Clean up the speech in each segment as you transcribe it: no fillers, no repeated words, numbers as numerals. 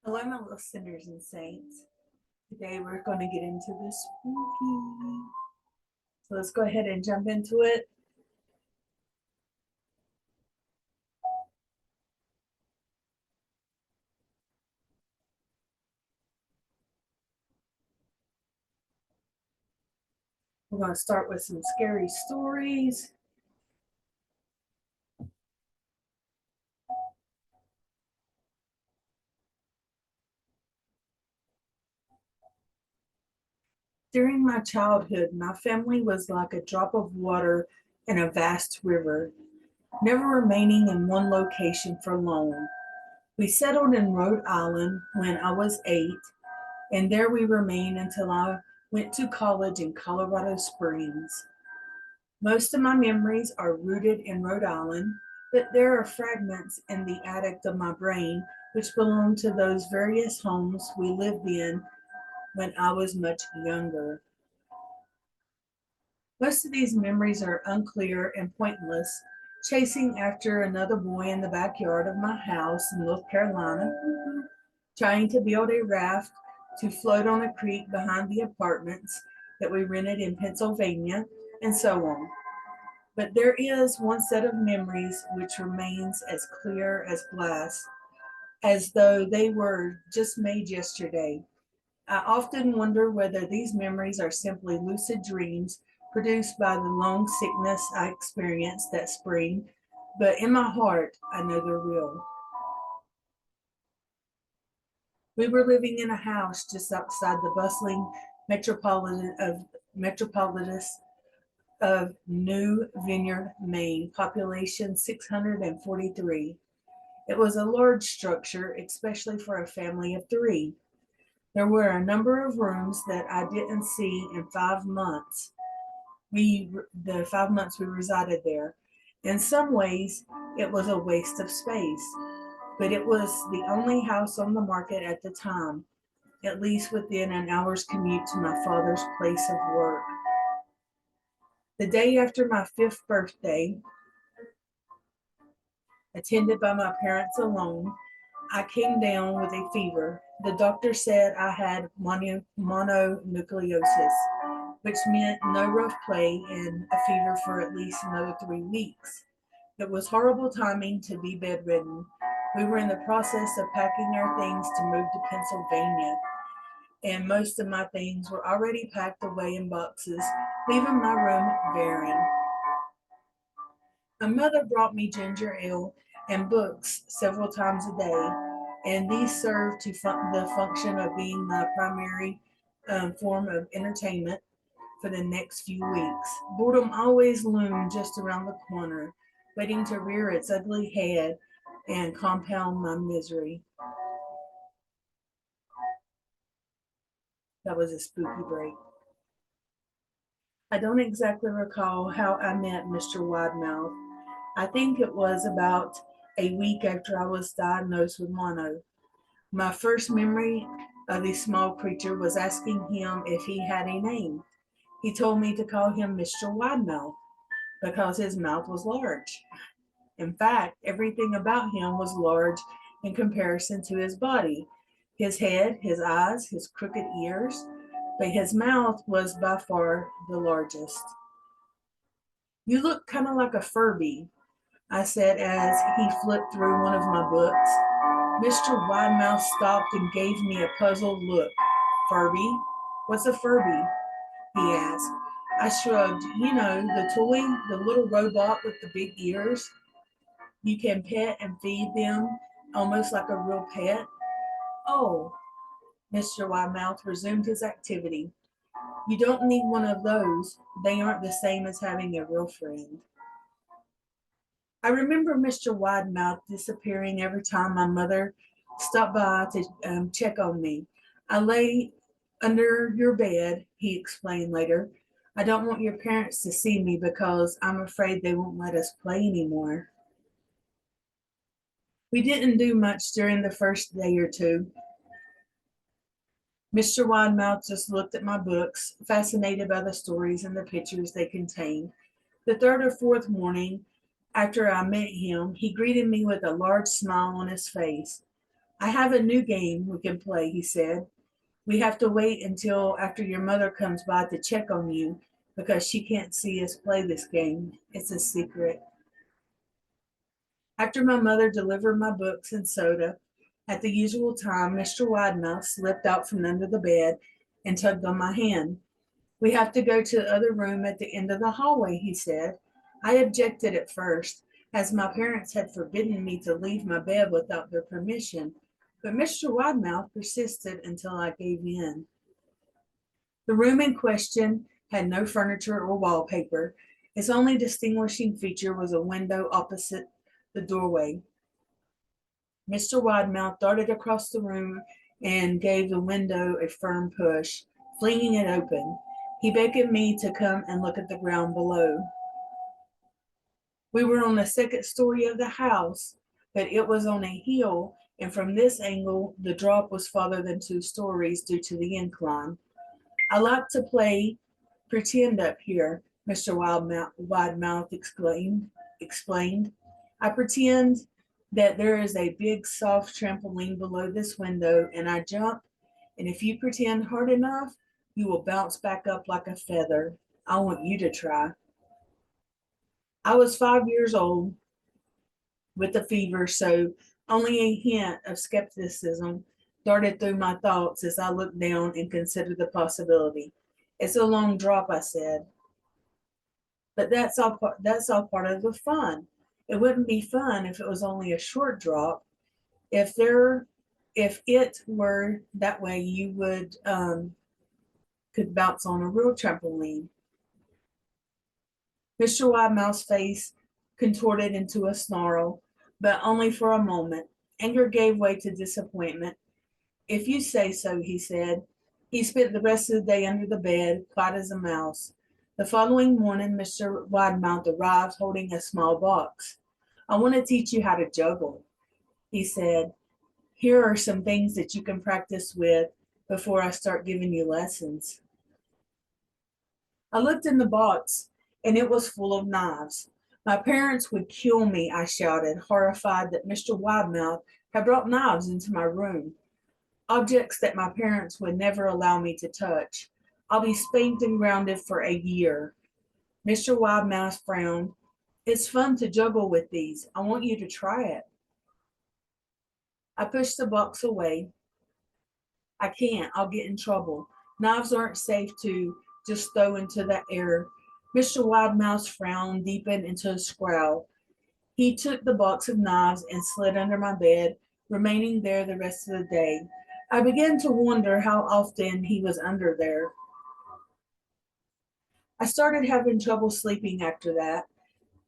Hello, my little sinners and saints. Today we're going to get into the spooky. So let's go ahead and jump into it. We're going to start with some scary stories. During my childhood, my family was like a drop of water in a vast river, never remaining in one location for long. We settled in Rhode Island when I was 8, and there we remained until I went to college in Colorado Springs. Most of my memories are rooted in Rhode Island, but there are fragments in the attic of my brain which belong to those various homes we lived in when I was much younger. Most of these memories are unclear and pointless, chasing after another boy in the backyard of my house in North Carolina, trying to build a raft to float on a creek behind the apartments that we rented in Pennsylvania, and so on. But there is one set of memories which remains as clear as glass, as though they were just made yesterday. I often wonder whether these memories are simply lucid dreams produced by the long sickness I experienced that spring, but in my heart, I know they're real. We were living in a house just outside the bustling metropolis of New Vineyard, Maine, population 643. It was a large structure, especially for a family of three. There were a number of rooms that I didn't see in 5 months. The 5 months we resided there. In some ways, it was a waste of space, but it was the only house on the market at the time, at least within an hour's commute to my father's place of work. The day after my fifth birthday, attended by my parents alone, I came down with a fever. The doctor said I had mononucleosis, which meant no rough play and a fever for at least another 3 weeks. It was horrible timing to be bedridden. We were in the process of packing our things to move to Pennsylvania, and most of my things were already packed away in boxes, leaving my room barren. My mother brought me ginger ale and books several times a day, and these served to the function of being my primary form of entertainment for the next few weeks. Boredom always loomed just around the corner, waiting to rear its ugly head and compound my misery. That was a spooky break. I don't exactly recall how I met Mr. Widemouth. I think it was about a week after I was diagnosed with mono. My first memory of the small creature was asking him if he had a name. He told me to call him Mr. Widemouth because his mouth was large. In fact, everything about him was large in comparison to his body: his head, his eyes, his crooked ears, but his mouth was by far the largest. You look kind of like a Furby, I said as he flipped through one of my books. Mr. Widemouth stopped and gave me a puzzled look. Furby? What's a Furby? He asked. I shrugged. You know, the toy, the little robot with the big ears. You can pet and feed them almost like a real pet. Oh, Mr. Widemouth resumed his activity. You don't need one of those. They aren't the same as having a real friend. I remember Mr. Widemouth disappearing every time my mother stopped by to check on me. I lay under your bed, he explained later. I don't want your parents to see me because I'm afraid they won't let us play anymore. We didn't do much during the first day or two. Mr. Widemouth just looked at my books, fascinated by the stories and the pictures they contained. The third or fourth morning after I met him, he greeted me with a large smile on his face. I have a new game we can play, he said. We have to wait until after your mother comes by to check on you because she can't see us play this game. It's a secret. After my mother delivered my books and soda at the usual time, Mr. Widemouth slipped out from under the bed and tugged on my hand. We have to go to the other room at the end of the hallway, he said. I objected at first, as my parents had forbidden me to leave my bed without their permission, but Mr. Widemouth persisted until I gave in. The room in question had no furniture or wallpaper. Its only distinguishing feature was a window opposite the doorway. Mr. Widemouth darted across the room and gave the window a firm push, flinging it open. He beckoned me to come and look at the ground below. We were on the second story of the house, but it was on a hill, and from this angle, the drop was farther than 2 stories due to the incline. I like to play pretend up here, Mr. Widemouth explained. I pretend that there is a big soft trampoline below this window, and I jump, and if you pretend hard enough, you will bounce back up like a feather. I want you to try. I was 5 years old with a fever, so only a hint of skepticism darted through my thoughts as I looked down and considered the possibility. It's a long drop, I said, but that's all part of the fun. It wouldn't be fun if it was only a short drop. If it were that way, you would could bounce on a real trampoline. Mr. Widemouth's face contorted into a snarl, but only for a moment. Anger gave way to disappointment. If you say so, he said. He spent the rest of the day under the bed, quiet as a mouse. The following morning, Mr. Widemouth arrived holding a small box. I want to teach you how to juggle, he said. Here are some things that you can practice with before I start giving you lessons. I looked in the box, and it was full of knives. My parents would kill me, I shouted, horrified that Mr. Widemouth had brought knives into my room, objects that my parents would never allow me to touch. I'll be spanked and grounded for a year. Mr. Widemouth frowned. It's fun to juggle with these. I want you to try it. I pushed the box away. I can't. I'll get in trouble. Knives aren't safe to just throw into the air. Mr. Widemouth's frown deepened into a scowl. He took the box of knives and slid under my bed, remaining there the rest of the day. I began to wonder how often he was under there. I started having trouble sleeping after that.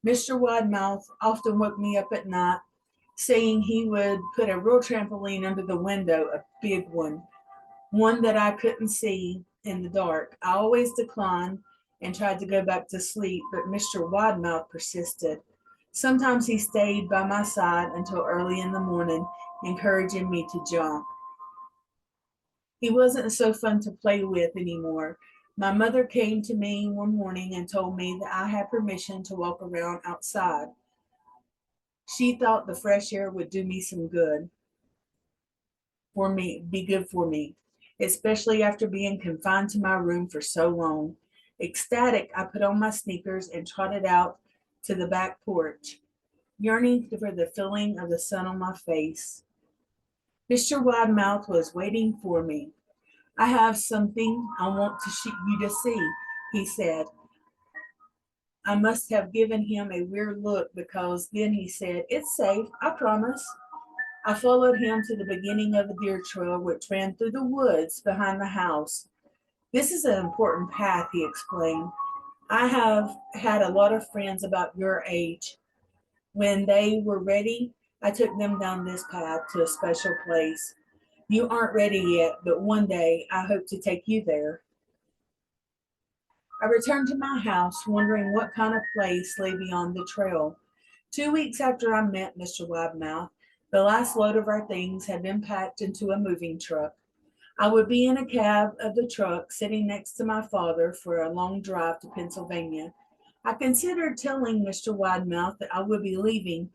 Mr. Widemouth often woke me up at night, saying he would put a real trampoline under the window, a big one that I couldn't see in the dark. I always declined and tried to go back to sleep, but Mr. Widemouth persisted. Sometimes he stayed by my side until early in the morning, encouraging me to jump. He wasn't so fun to play with anymore. My mother came to me one morning and told me that I had permission to walk around outside. She thought the fresh air would do me some good be good for me, especially after being confined to my room for so long. Ecstatic, I put on my sneakers and trotted out to the back porch, yearning for the feeling of the sun on my face. Mr. Widemouth was waiting for me. I have something I want you to see, he said. I must have given him a weird look because then he said, It's safe, I promise. I followed him to the beginning of the deer trail, which ran through the woods behind the house. This is an important path, he explained. I have had a lot of friends about your age. When they were ready, I took them down this path to a special place. You aren't ready yet, but one day I hope to take you there. I returned to my house, wondering what kind of place lay beyond the trail. 2 weeks after I met Mr. Widemouth, the last load of our things had been packed into a moving truck. I would be in a cab of the truck, sitting next to my father for a long drive to Pennsylvania. I considered telling Mr. Widemouth that I would be leaving,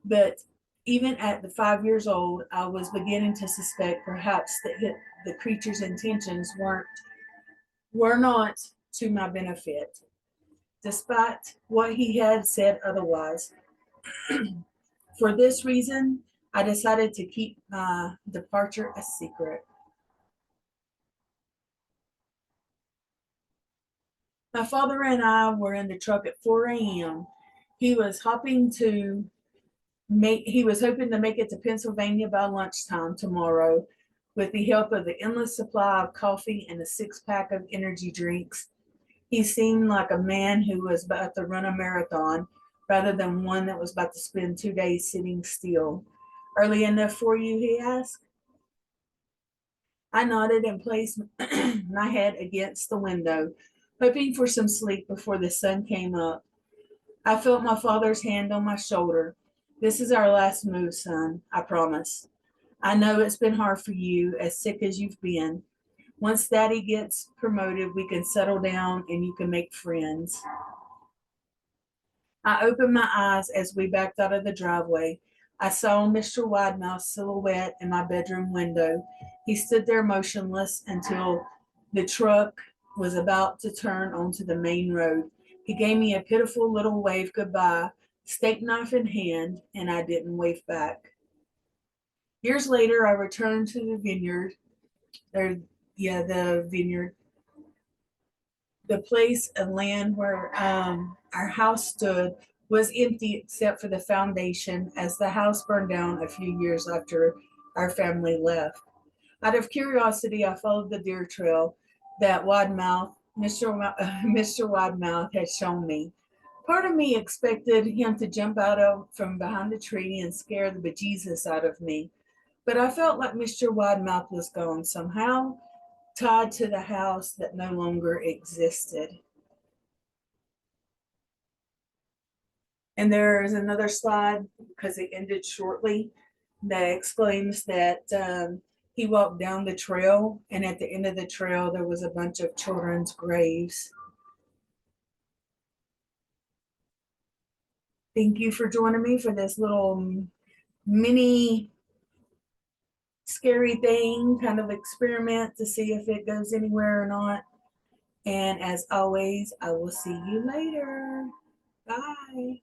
but Even at the 5 years old, I was beginning to suspect perhaps that the creature's intentions were not to my benefit, despite what he had said otherwise. For this reason, I decided to keep my departure a secret. My father and I were in the truck at 4 a.m. He was he was hoping to make it to Pennsylvania by lunchtime tomorrow with the help of the endless supply of coffee and a six-pack of energy drinks. He seemed like a man who was about to run a marathon rather than one that was about to spend 2 days sitting still. Early enough for you, he asked. I nodded and placed my head against the window, hoping for some sleep before the sun came up. I felt my father's hand on my shoulder. This is our last move, son, I promise. I know it's been hard for you, as sick as you've been. Once daddy gets promoted, we can settle down and you can make friends. I opened my eyes as we backed out of the driveway. I saw Mr. Widemouth's silhouette in my bedroom window. He stood there motionless until the truck was about to turn onto the main road. He gave me a pitiful little wave goodbye, steak knife in hand, and I didn't wave back. Years later, I returned to the vineyard, or the vineyard, the place of land where our house stood was empty except for the foundation, as the house burned down a few years after our family left. Out of curiosity, I followed the deer trail that Mr. Widemouth had shown me. Part of me expected him to jump from behind the tree and scare the bejesus out of me, but I felt like Mr. Widemouth was gone somehow, tied to the house that no longer existed. And there is another slide, because it ended shortly, that exclaims that he walked down the trail, and at the end of the trail, there was a bunch of children's graves. Thank you for joining me for this little mini scary thing, kind of experiment to see if it goes anywhere or not. And as always, I will see you later. Bye.